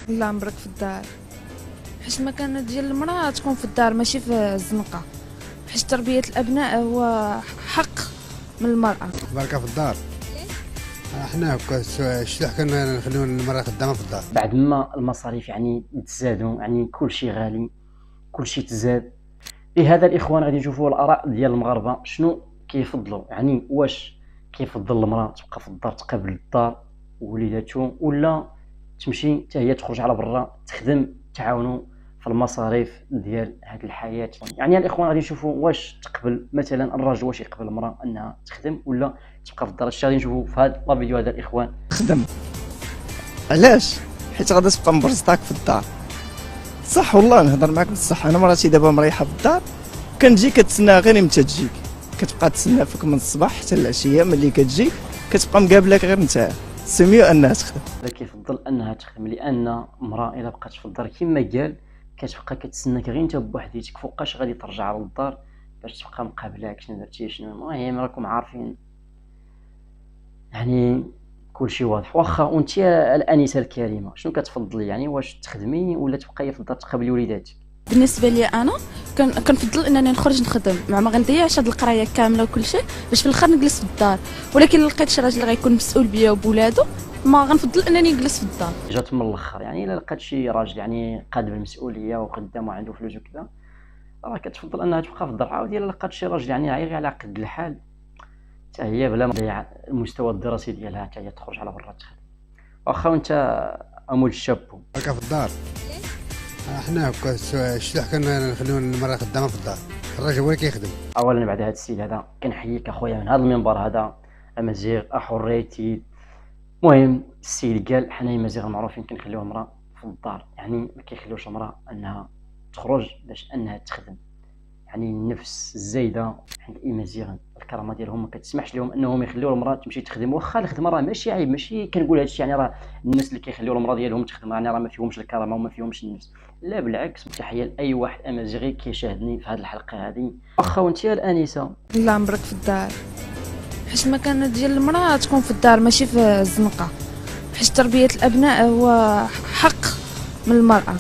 لا مبرك في الدار، حيت المكانه ديال المراه تكون في الدار ماشي في الزنقه، حيت تربيه الابناء هو حق من المراه. بركه في الدار. احنا الشلح كنا نخليو المراه خدامه في الدار. بعد ما المصاريف يعني تزادوا، يعني كل شيء غالي، كل شيء تزاد. لهذا الاخوان غادي نشوفوا الاراء ديال المغاربه شنو كيفضلوا. يعني واش كيفضل المراه تبقى في الدار تقابل الدار ووليداتهم، ولا تمشي حتى هي تخرج على برا تخدم تعاونوا في المصاريف ديال هذه الحياه. يعني الاخوان غادي نشوفوا واش تقبل مثلا الراجل، واش يقبل المراه انها تخدم ولا تبقى في الدار. هادشي غادي نشوفوا في هذا لا فيديو هذا الاخوان. خدم. علاش؟ حيت غادا تبقى مبرزطاك في الدار. صح والله نهضر معاك بصح، انا مراتي دابا مريحه في الدار، كنجي كتسناها غير امتى تجيك، كتبقى تسنى فيك من الصباح حتى العشيه، ملي كتجي كتبقى مقابلك غير نتا. سي ميو انها تخدم. كيفضل انها تخدم، لان امراه الا بقات في الدار كما قال كتبقى كتسناك غير انت بوحديتك، فوقاش غادي ترجع للدار باش تبقى مقابلاك شنو درتي شنو. المهم راكم عارفين يعني كلشي واضح. واخا وانت الانسه الكريمه شنو كتفضلي؟ يعني واش تخدمي ولا تبقاي في الدار تقابلي وليداتك؟ بالنسبه لي انا كنفضل انني نخرج نخدم، ما غنضيعش هاد القرايه كامله وكل شيء باش في الاخر نجلس في الدار. ولكن لقيت شي راجل غيكون مسؤول بيا وبولادو، ما غنفضل انني نجلس في الدار. جات من الاخر، يعني الا لقات شي راجل يعني قاد بالمسؤوليه وخدام وعنده فلوس وكذا، راه كتفضل انها تبقى في الدار. عاودي الا لقات شي راجل يعني غير على قد الحال، حتى هي بلا ما تضيع المستوى الدراسي ديالها حتى هي تخرج على برا تخدم. واخا وانت امول الشابو بركه في الدار. احنا الشلح كنا نخليو المراه خدامه في الدار، الراجل هو اللي كيخدم. اولا بعد هذا السيد هذا كنحييك اخويا من هذا المنبر هذا، امازيغ احريتي. المهم السيد قال حنايا مزيغ معروفين كنخليو المراه في الدار، يعني ما كيخليوش المراه انها تخرج باش انها تخدم. يعني النفس الزايده عند الامازيغ الكرامه ديالهم ما كتسمحش لهم انهم يخليو المراه تمشي تخدم. واخا الخدمه راه ماشي عيب، ماشي كنقول هادشي يعني راه الناس اللي كيخليو المراه ديالهم تخدم يعني راه ما فيهمش الكرامه وما فيهمش النفس، لا بالعكس. تحيه لاي واحد امازيغي كيشاهدني في هذه الحلقه هذه. واخا وانت الانسه لا مبرك في الدار، حيت المكانه ديال المراه تكون في الدار ماشي في الزنقه، حيت تربيه الابناء هو حق من المراه،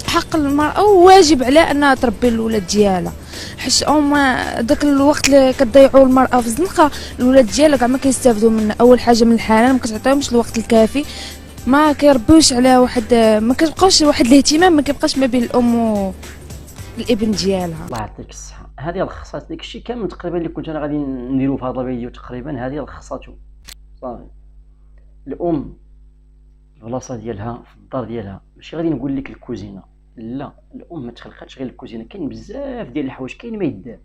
حق المراه وواجب عليها انها تربي الولاد ديالها. حيت هما داك الوقت اللي كتضيعوا المراه في الزنقه الولاد ديالها كاع ما كيستافدوا منها. اول حاجه من الحنان، ما كتعطيهمش الوقت الكافي، ما كيربيوش على واحد، ما كتبقاش واحد الاهتمام، ما كيبقاش ما بين الام والابن ديالها. الله يعطيك الصحه. هذه لخصات داك الشيء كامل تقريبا اللي كنت انا غادي نديرو في هذا الفيديو. تقريبا هذه لخصاتو صافي. الام البلاصه ديالها في الدار ديالها، ماشي غادي نقول لك الكوزينه، لا الام ما تخلقاتش غير الكوزينه، كاين بزاف ديال الحوايج كاين ما يدار.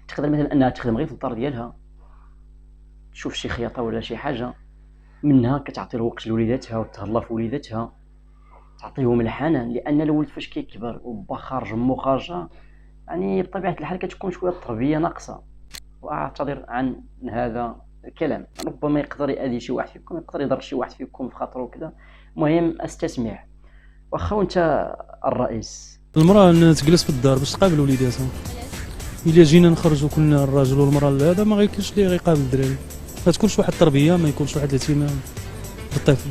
تقدر مثلا انها تخدم غير في الدار ديالها، تشوف شي خياطه ولا شي حاجه منها كتعطي الوقت لوليداتها وتهلا في وليداتها، تعطيهم الحنان. لان الولد فاش كيكبر وبا خارج امو خارجه، يعني بطبيعه الحال كتكون شويه التربيه ناقصه. واعتذر عن هذا الكلام، ربما يقدر يأذي شي واحد فيكم، يقدر يضر شي واحد فيكم في خاطره وكذا. المهم استسمع. واخا وانت الرئيس. المراه انها تجلس في الدار باش تقابل وليداتها. الا جينا نخرجوا كلنا الراجل والمراه هذا ما غيكونش اللي غيقابل الدراري، ما تكونش واحد التربيه، ما يكونش واحد الاهتمام بالطفل.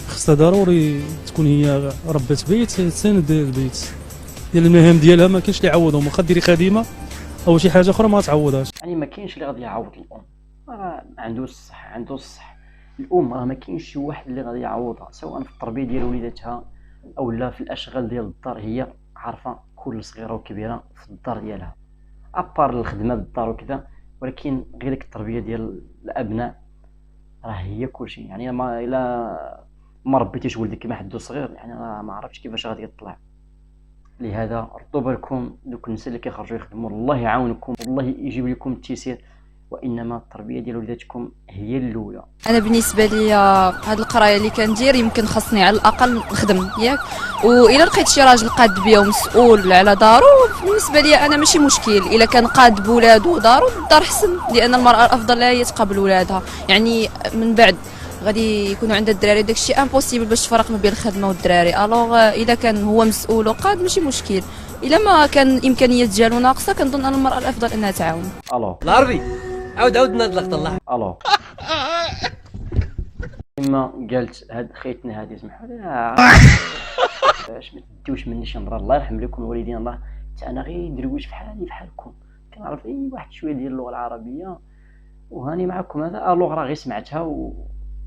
خصها ضروري تكون هي ربة بيت تساند البيت ديال المهام ديالها، ما كاينش اللي يعوضهم. واخا ديري خادمه او شي حاجه اخرى ما تعوضهاش. يعني ما كاينش اللي غادي يعوض الام، راه عنده الصح عنده الصح. الام راه ما كاينش شي واحد اللي غادي يعوضها، سواء في التربيه ديال وليداتها او لا في الاشغال ديال الدار. هي عارفه كل صغيره وكبيره في الدار ديالها، ابار الخدمه بالدار وكذا، ولكن غير ديك التربيه ديال الابناء راه هي كلشي. يعني ما الا ما ربيتيش ولدك كما حدو صغير، يعني راه ما عرفتش كيفاش غادي يطلع. لهذا ردوا بالكم دوك الناس اللي كيخرجوا يخدموا، الله يعاونكم والله يجيب لكم التيسير، وانما التربيه ديال وليداتكم هي الاولى. انا بالنسبه لي هاد القرايه اللي كندير يمكن خاصني على الاقل نخدم ياك، والا لقيت شي راجل قاد بيا ومسؤول على دارو بالنسبه لي انا ماشي مشكل. الا كان قاد بولادو ودارو الدار حسن، لان المراه الافضل لها هي تقابل ولادها. يعني من بعد غادي يكونوا عندها الدراري داكشي امبوسيبل باش تفرق ما بين الخدمه والدراري. الوغ الا كان هو مسؤول وقاد ماشي مشكل. الا ما كان الامكانيات ديالو ناقصه كنظن ان المراه الافضل انها تعاون. الو العربي عاود ناض لقطه الله. الو كما قالت هاد خيتنا هادي سمحوا لي باش ما تديوش مني شي مرة، الله يرحم لكم الوالدين. الله حتى انا غير درويش بحالي بحالكم، كنعرف اي واحد شويه ديال اللغه العربيه وهاني معكم. هذا الوغ راه غير سمعتها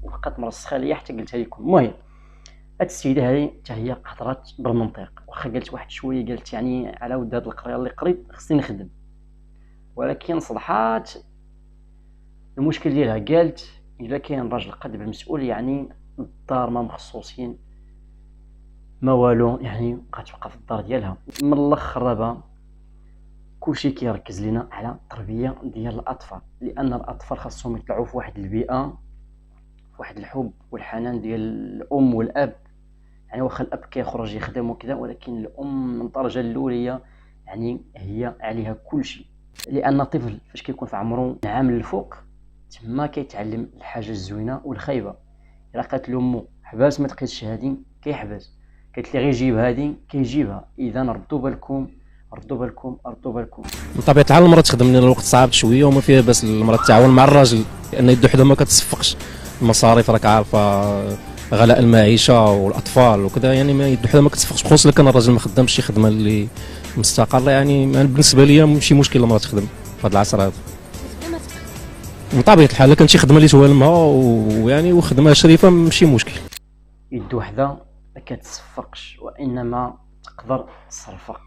وبقات مرسخه ليا حتى قلتها لكم. المهم هاد السيده هذه حتى هي هضرات بالمنطق، واخا قالت واحد شويه قالت يعني على ود هاد القرايه اللي قريت خصني نخدم، ولكن صلحات المشكل ديالها. قالت الا كاين راجل قد بالمسؤول يعني الدار ما مخصوصين ما والو، يعني غتبقى في الدار ديالها. من الاخر دابا كلشي كيركز لينا على التربيه ديال الاطفال، لان الاطفال خاصهم يطلعوا في واحد البيئه، في واحد الحب والحنان ديال الام والاب. يعني واخا الاب كيخرج يخدم وكذا، ولكن الام من الدرجه الاوليه يعني هي عليها كلشي، لان الطفل فاش كيكون في عمره عام للفوق تما كيتعلم الحاجه الزوينه والخايبه. الا قالت لامو حباس ما تقيسش هادي كيحبس، قالت لي غير جيب هادي كيجيبها. اذا ردوا بالكم ردوا بالكم ردوا بالكم. من طبيعه الحال المراه تخدم لان الوقت صعب شويه وما فيها باس المراه تتعاون مع الراجل، لان يدو حدا ما كتصفقش المصاريف، راك عارفه غلاء المعيشه والاطفال وكذا، يعني ما يدو حدا ما كتصفقش، خصوصا الا كان الراجل ما خدامش شي خدمه اللي مستقره. يعني بالنسبه ليا ماشي مشكل المراه تخدم في هذا العصر هذا. من طبيعه الحال الا كانت شي خدمه اللي توالمها ويعني وخدمه شريفه ماشي مشكل. يد وحده ما كتصفقش وانما تقدر تصرفق.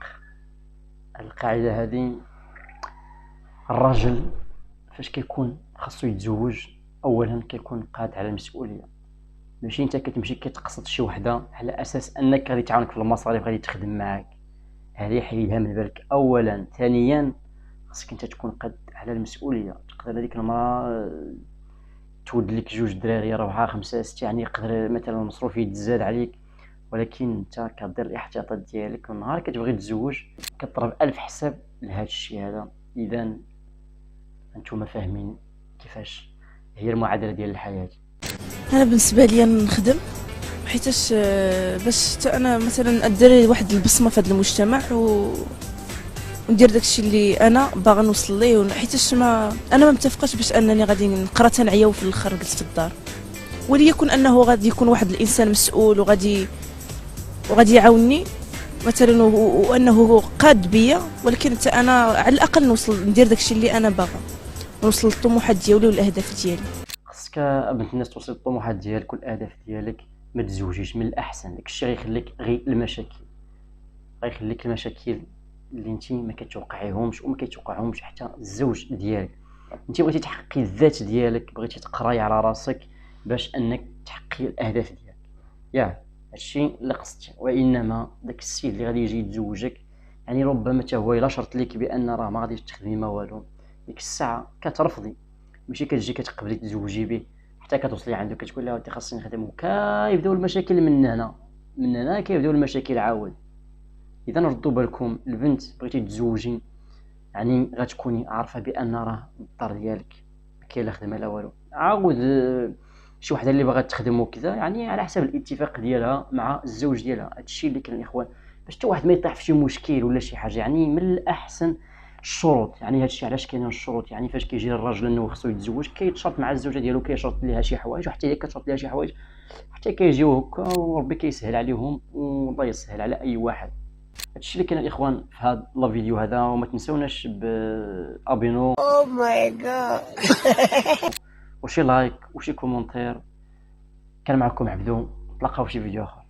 القاعده هذه الراجل فاش كيكون خاصو يتزوج اولا كيكون قاد على المسؤوليه، ماشي انت كتمشي كتقصد شي وحده على اساس انك غادي تعاونك في المصاريف غادي تخدم معاك. هذه حيدها من بالك اولا. ثانيا خاصك انت تكون قاد على المسؤوليه. تقدر هذيك المراه تولد لك 2 دراري 4 5 6، يعني يقدر مثلا المصروف يتزاد عليك، ولكن انت كدير الاحتياطات ديالك والنهار كتبغي تتزوج كضرب 1000 حساب لهذا الشيء هذا. اذا انتم فاهمين كيفاش هي المعادله ديال الحياه. انا بالنسبه لي نخدم حيتاش باش انا مثلا ادير واحد البصمه في هذا المجتمع وندير داكشي اللي انا باغا نوصل ليه، حيتاش انا ما متفقاش باش انني غادي نقرا تنعيا وفي الاخر جلست في الدار. وليكن انه غادي يكون واحد الانسان مسؤول وغادي يعاونني مثلا وانه هو قاد بيا، ولكن حتى انا على الاقل نوصل ندير داكشي اللي انا باغا، نوصل للطموحات ديالي والاهداف ديالي. خصك بنت الناس توصل للطموحات ديالك والاهداف ديالك. ما تزوجيش من الاحسن، داكشي غيخليك غير المشاكل، غيخليك المشاكل اللي انت ما كتوقعيهمش وما كيتوقعهمش حتى الزوج ديالك. انت بغيتي تحققي الذات ديالك، بغيتي تقراي على راسك باش انك تحققي الاهداف ديالك، ياك هادشي اللي قصدتي. وانما داك السيد اللي غادي يجي يتزوجك يعني ربما حتى هو الا شرط لك بان راه ما غاديش تخدمي ما والو، ديك الساعه كترفضي، ماشي كتجي كتقبلي تزوجي به حتى كتوصلي عنده كتقول له ودي خاصني نخدم، وكيبداو المشاكل من هنا كيبداو المشاكل عاود. اذا ردوا بالكم، البنت بغيتي تزوجي يعني غتكوني عارفه بان راه الدار ديالك ما كاين لا خدمه لا والو. عاود شي وحده اللي باغا تخدم وكذا يعني على حسب الاتفاق ديالها مع الزوج ديالها. هادشي اللي كاين الاخوان باش حتى واحد ما يطيح في شي مشكل ولا شي حاجه. يعني من الاحسن الشروط، يعني هادشي علاش كاينين الشروط. يعني فاش كيجي الراجل انه خصو يتزوج كيتشرط مع الزوجه ديالو، كيشرط ليها شي حوايج وحتى هي كتشرط ليها شي حوايج حتى كيجيو هكا وربي كيسهل عليهم والله يسهل على اي واحد. هادشي اللي كاين الاخوان في هذا الفيديو هذا. وما تنساوناش بابينو او ماي جاد وشي لايك وشي كومونتير. كان معكم عبدو، نتلاقاو في شي فيديو اخر.